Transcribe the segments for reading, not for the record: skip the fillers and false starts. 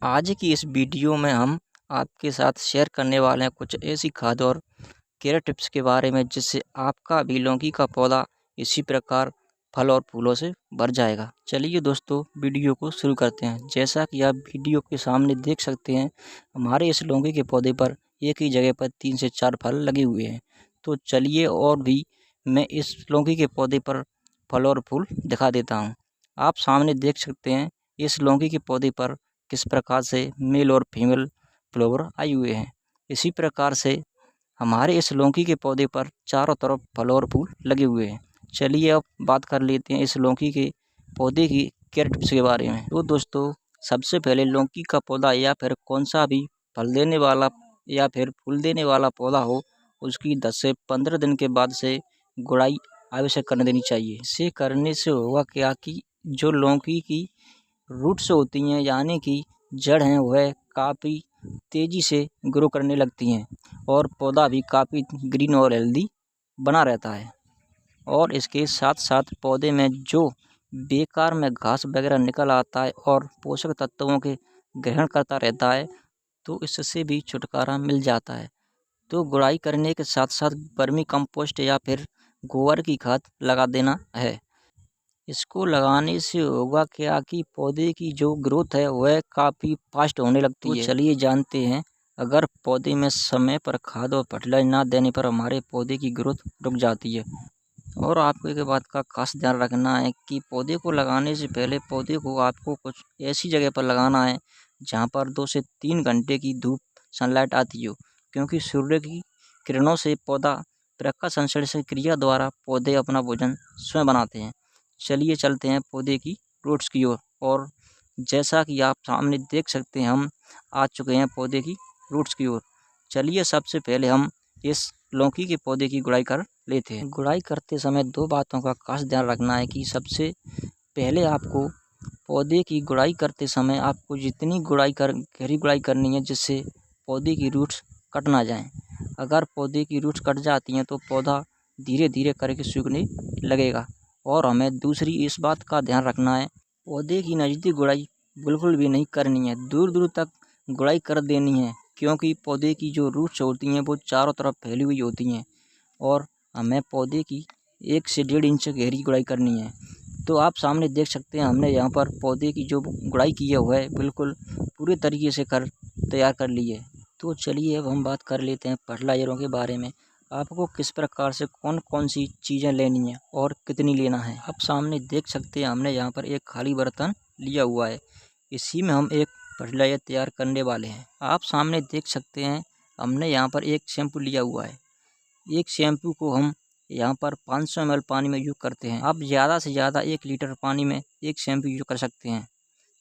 आज की इस वीडियो में हम आपके साथ शेयर करने वाले हैं कुछ ऐसी खाद और केयर टिप्स के बारे में जिससे आपका भी लौकी का पौधा इसी प्रकार फल और फूलों से भर जाएगा। चलिए दोस्तों वीडियो को शुरू करते हैं। जैसा कि आप वीडियो के सामने देख सकते हैं, हमारे इस लौकी के पौधे पर एक ही जगह पर 3 से 4 फल लगे हुए हैं। तो चलिए और भी मैं इस लौकी के पौधे पर फल और फूल दिखा देता हूँ। आप सामने देख सकते हैं इस लौकी के पौधे पर किस प्रकार से मेल और फीमेल फ्लावर आए हुए हैं। इसी प्रकार से हमारे इस लौकी के पौधे पर चारों तरफ फल और फूल लगे हुए हैं। चलिए अब बात कर लेते हैं इस लौकी के पौधे की केयर टिप्स के बारे में। तो दोस्तों सबसे पहले लौकी का पौधा या फिर कौन सा भी फल देने वाला या फिर फूल देने वाला पौधा हो, उसकी 10 से 15 दिन के बाद से गुड़ाई आवश्यक करने देनी चाहिए। इसे करने से होगा क्या कि जो लौकी की रूट्स होती हैं यानी कि जड़ हैं वह काफ़ी तेज़ी से ग्रो करने लगती हैं और पौधा भी काफ़ी ग्रीन और हेल्दी बना रहता है। और इसके साथ साथ पौधे में जो बेकार में घास वगैरह निकल आता है और पोषक तत्वों के ग्रहण करता रहता है, तो इससे भी छुटकारा मिल जाता है। तो गुड़ाई करने के साथ साथ वर्मी कंपोस्ट या फिर गोबर की खाद लगा देना है। इसको लगाने से होगा क्या कि पौधे की जो ग्रोथ है वह काफ़ी फास्ट होने लगती है। तो चलिए जानते हैं, अगर पौधे में समय पर खाद और फर्टिलाइजर ना देने पर हमारे पौधे की ग्रोथ रुक जाती है। और आपको एक बात का खास ध्यान रखना है कि पौधे को लगाने से पहले पौधे को आपको कुछ ऐसी जगह पर लगाना है जहाँ पर 2 से 3 घंटे की धूप सनलाइट आती हो, क्योंकि सूर्य की किरणों से पौधा प्रकाश संश्लेषण क्रिया द्वारा पौधे अपना भोजन स्वयं बनाते हैं। चलिए चलते हैं पौधे की रूट्स की ओर और जैसा कि आप सामने देख सकते हैं हम आ चुके हैं पौधे की रूट्स की ओर। चलिए सबसे पहले हम इस लौकी के पौधे की गुड़ाई कर लेते हैं। गुड़ाई करते समय 2 बातों का खास ध्यान रखना है कि सबसे पहले आपको पौधे की गुड़ाई करते समय आपको जितनी गहरी गुड़ाई करनी है जिससे पौधे की रूट्स कट ना जाएं। अगर पौधे की रूट्स कट जाती हैं तो पौधा धीरे धीरे करके सूखने लगेगा। और हमें दूसरी इस बात का ध्यान रखना है, पौधे की नज़दीक गुड़ाई बिल्कुल भी नहीं करनी है, दूर दूर तक गुड़ाई कर देनी है, क्योंकि पौधे की जो रूट्स होती हैं वो चारों तरफ फैली हुई होती हैं और हमें पौधे की 1 से 1.5 इंच गहरी गुड़ाई करनी है। तो आप सामने देख सकते हैं हमने यहाँ पर पौधे की जो गुड़ाई की है वह बिल्कुल पूरे तरीके से तैयार कर ली है। तो चलिए अब हम बात कर लेते हैं फर्टिलाइज़रों के बारे में। आपको किस प्रकार से कौन कौन सी चीज़ें लेनी है और कितनी लेना है। आप सामने देख सकते हैं हमने यहाँ पर एक खाली बर्तन लिया हुआ है, इसी में हम एक फर्टिलाइज़र तैयार करने वाले हैं। आप सामने देख सकते हैं हमने यहाँ पर एक शैम्पू लिया हुआ है। एक शैम्पू को हम यहाँ पर 500 ml पानी में यूज़ करते हैं। आप ज़्यादा से ज़्यादा 1 लीटर पानी में एक शैम्पू यूज़ कर सकते हैं।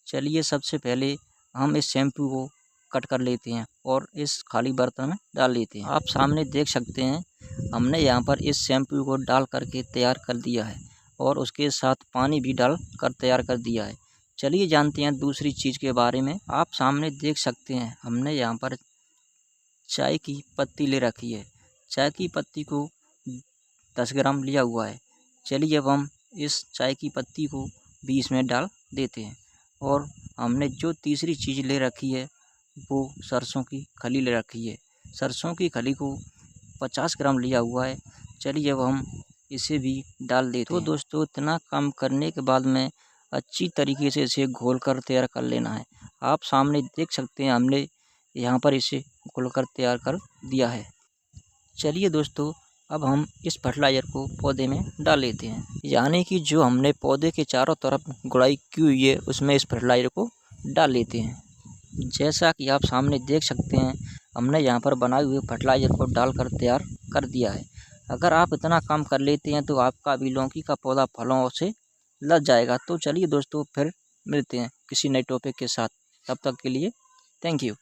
चलिए सबसे पहले हम इस शैम्पू को कट कर लेते हैं और इस खाली बर्तन में डाल लेते हैं। आप सामने देख सकते हैं हमने यहाँ पर इस शैम्पू को डाल करके तैयार कर दिया है और उसके साथ पानी भी डाल कर तैयार कर दिया है। चलिए जानते हैं दूसरी चीज़ के बारे में। आप सामने देख सकते हैं हमने यहाँ पर चाय की पत्ती ले रखी है। चाय की पत्ती को 10 ग्राम लिया हुआ है। चलिए अब हम इस चाय की पत्ती को भी इसमें डाल देते हैं। और हमने जो तीसरी चीज़ ले रखी है वो सरसों की खली ले रखी है। सरसों की खली को 50 ग्राम लिया हुआ है। चलिए अब हम इसे भी डाल देते हैं। तो दोस्तों इतना काम करने के बाद में अच्छी तरीके से इसे घोल कर तैयार कर लेना है। आप सामने देख सकते हैं हमने यहाँ पर इसे घोल कर तैयार कर दिया है। चलिए दोस्तों अब हम इस फर्टिलाइज़र को पौधे में डाल लेते हैं, यानी कि जो हमने पौधे के चारों तरफ गुड़ाई की हुई है उसमें इस फर्टिलाइज़र को डाल लेते हैं। जैसा कि आप सामने देख सकते हैं हमने यहाँ पर बनाए हुए फर्टिलाइज़र को डालकर तैयार कर दिया है। अगर आप इतना काम कर लेते हैं तो आपका भी लौकी का पौधा फलों से लद जाएगा। तो चलिए दोस्तों फिर मिलते हैं किसी नए टॉपिक के साथ, तब तक के लिए थैंक यू।